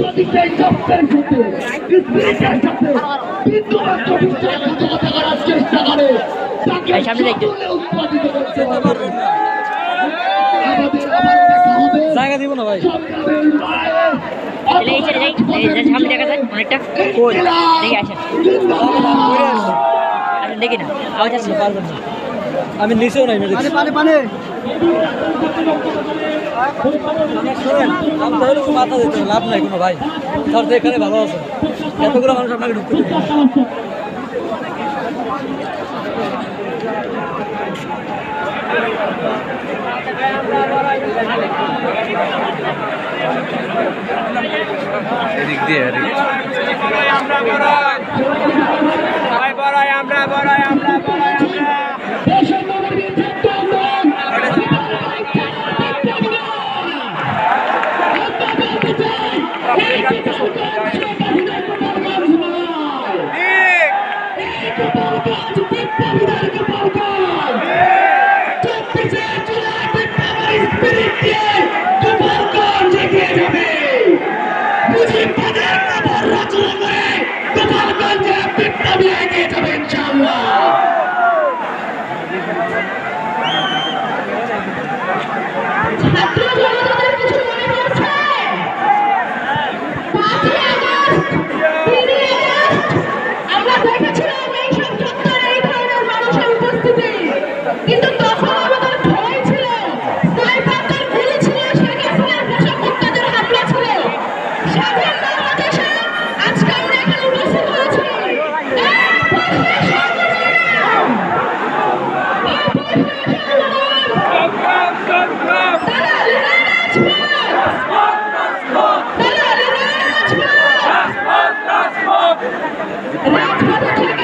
যদি সেই চক্রের সাথে স্পিরিটের সাথে বিন্দুমাত্র বিশ্বাসঘাতকতা করার চেষ্টা করে তাকে সকলে উৎপাদিত করতে পারবেন না। আমাদের আবার দেখা হবে জায়গা দিব না ভাই সামনে দেখা যায় অনেকটা দেখে আসেন দেখি না আওয়াজ আসছে পারবেন না আমি নিচেও নাই পানি পানি মাথা দিতে লাভ নাই কোনো ভাই তার তো এখানে ভালো আছে এতগুলো মানুষ আপনাকে ঢুকতে এদিক দিয়ে রাজপথে